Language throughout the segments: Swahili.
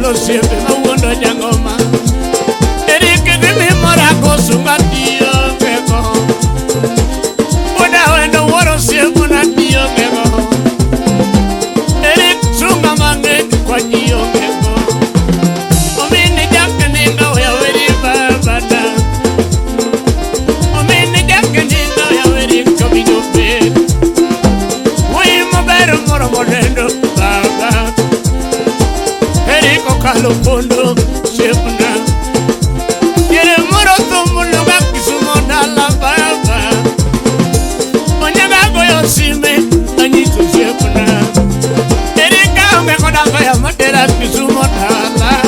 Awendo siempre Awendo Nyangoma Erick Gimi Morago Sungatio Gego Wuod Awendo Woro siempre Natio Gego Erick Sunga Mange Kwa Nio Gego Omini Jake Ninga Wea Weri Babada Omini Jake Ninga Wea Weri Kabino Bed Wii Mobero Moro Modendo Baba Erick Okalo Pondo Sepuna Yere Moro Tumulo Gakisumo Dala Baba Onyango Goyo Sime Anyitu Sepuna Erick Aunge Kodanga Ya Madera Kisumo Dala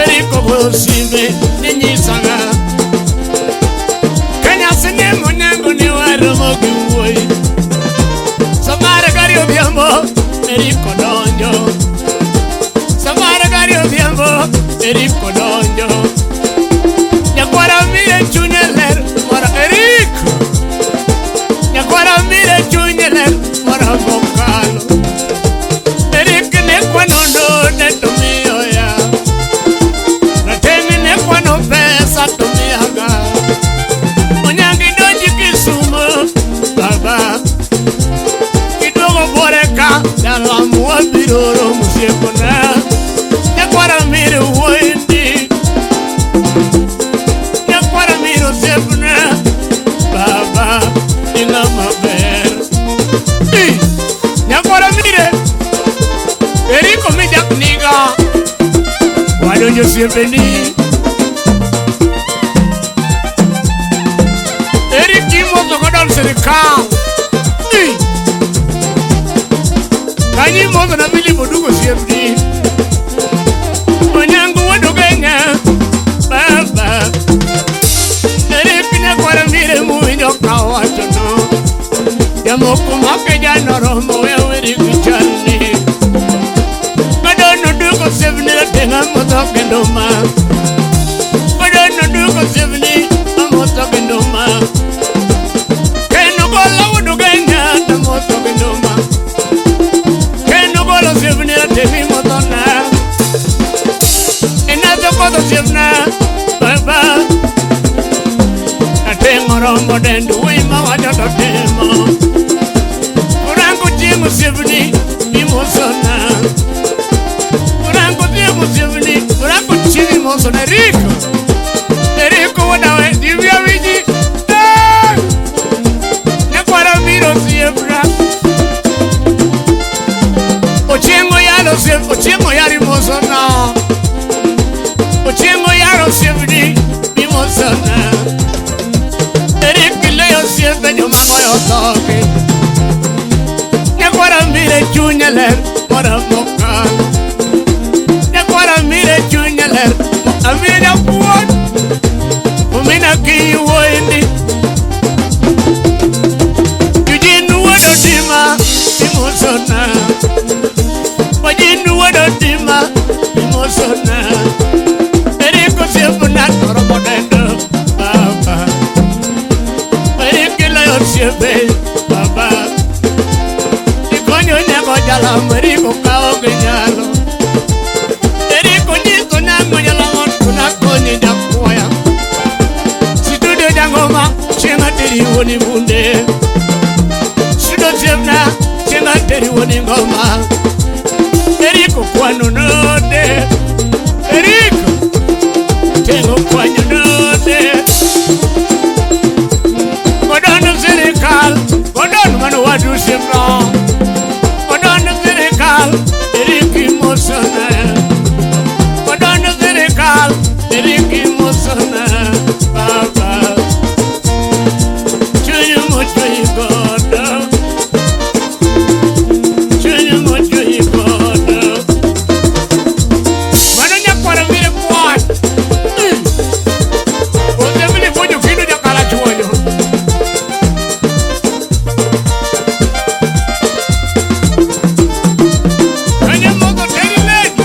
Erick Goyo Sime Ninyisanga Kenya Sine Onyango Ni Waro Mogi Woi Samara Gario Biambo Erick Odonjo Samara Gario Biambo Erick Odonjo Nyakwara mire chunyeler Mora Erick Nyakwara mire chunyeler Mora Bokalo Erick nekwa nondo neto miyo ya Natengi nekwa no pesa tumiyaga Onyangi doji Kisumo Baba Kidogo boreka Dalamu wa biroro musiekona Nyakwara mire uwendi Nyakwara mire usepuna Baba Inga maber Nyakwara mire Erick Omijak Niga Wadonjo siepeni Erick Imo Zogodon Serikal Kanyi Mozo na Mili Modugo siepni Onyango Wadogenya Baba Erick Nyakwara mire Muinyo Kawatono Yamoku Makeja Noromo Weweri Kuchani Madono Dugo Sevni Tenga Moto Kendoma Madono Dugo Sevni Moto Kendoma Keno Gola Wadogenya Na Moto Kendoma Keno Gola Sevni Temi Moto Na Inazo Koto Sevna Baba Atengo Rombo Dendu Wima Wajoto Temo Urangu Jimu Sevni Imo Sona Urangu Jimu Sevni Urangu Chini Mosona Erick Wadawe Divya Viji Nyakwara Miro Siebra Ochengo Yalo Siebra Ochengo Yari Mosona Ochengo Yaro Siebni Mimosona Erick Leo Siebra Nyomango Yotoke Nyakwara Mire Chunyaler Mora Mokal Nyakwara Mire Chunyaler Amina Wuod Umina Kiyu Wendi Eugene Wuod Odima Mimosona Eugene Wuod Odima Mimosona Erick Siebuna Toro Modendo Baba Erick Leo Siebe Baba Ikonyo Nyago Jala Erick Kao Genyalo Erick Onyito Nyango Jala Kuna Konyi Jakoya Situde Jangoma Chenga Teri Woni Munde Sido Siebna Chenga Teri Woni Ngoma Erick Kwano Node Erick Tengo Kwanyo Node Kodono Serikal Kodono Manu Wadu Siebna Kodono Serikal Erick Mosona Kodono Serikal Erick Mosona Baba Chunyu Mocho Igodo Chunyu Mocho Igodo Mano Nyakwara Mire Kwat Ozemili Fonyo Kido Jakala Chuonyo Kanya Mozo Teri Lady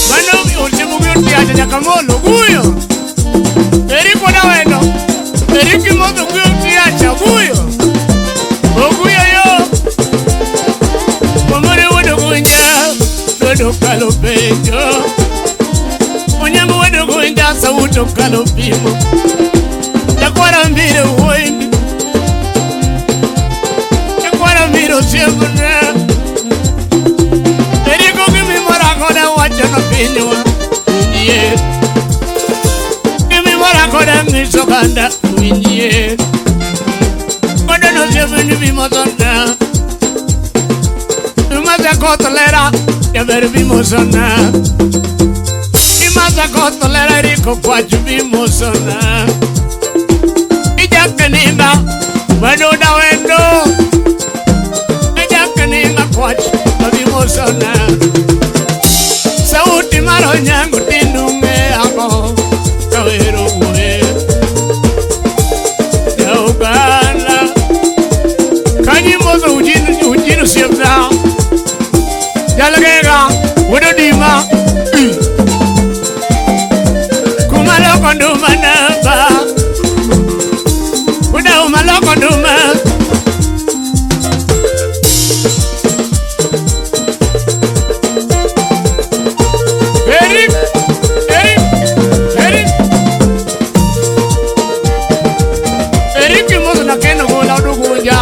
Mano Olsemugu Yotiaja Jakamolo Guyo Erick Awendo Erick Mozo Guyo Tiaja Guyo Oguyo yo Wuod kalo penjo. Onyango Awendo kuinja sauto kalo pimo. Takwara mbiro woindi. Takwara mbiro siembra. Erick gimi mora koda wacha no pinwa. Unye. Gimi mora koda miso kanda. Unye. Koda no siembra ni bimosona. Imaza kotolera ya ver bimosona. Imaza kotolera Erick kwachu bimosona. Ijakeninga Waduda Awendo. Ijakeninga kwachu bimosona. Sauti maro Onyango tindunge ako kawero uwe. Ya Uganda Kanyimozo ujinu siebda. Jalagega Wudodima Kumaloko nduma naba Wuda umaloko nduma Erick Erick mozo na keno gola udugunja.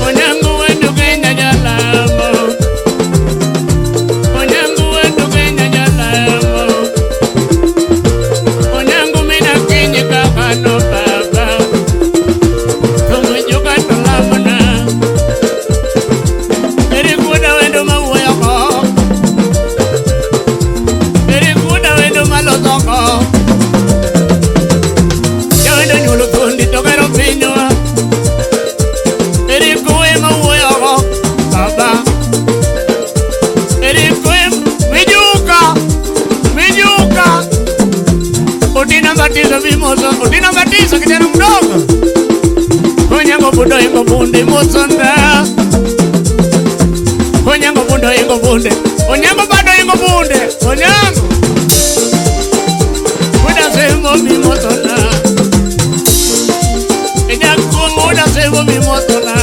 Onyango Awendo kenya jalamo. Onyango Awendo kenya jalamo. Onyango mina kenya kakano baba. Tomo joka talamana. Erick Wuod Awendo mawuoyo ko. Erick Wuod Awendo maloso ko. Awendo nyulo thundi tokero pinywa. Erick mawuoyo ko baba. Erick mijuka. Odina batizo bimoso. Odina batizo kijana mdogo. Onyango budo ingo bunde mosonda. Onyango budo ingo bunde. Onyango bado ingo bunde. Onyango Wuda semo bimosona. Enya kumo Wuda semo bimosona.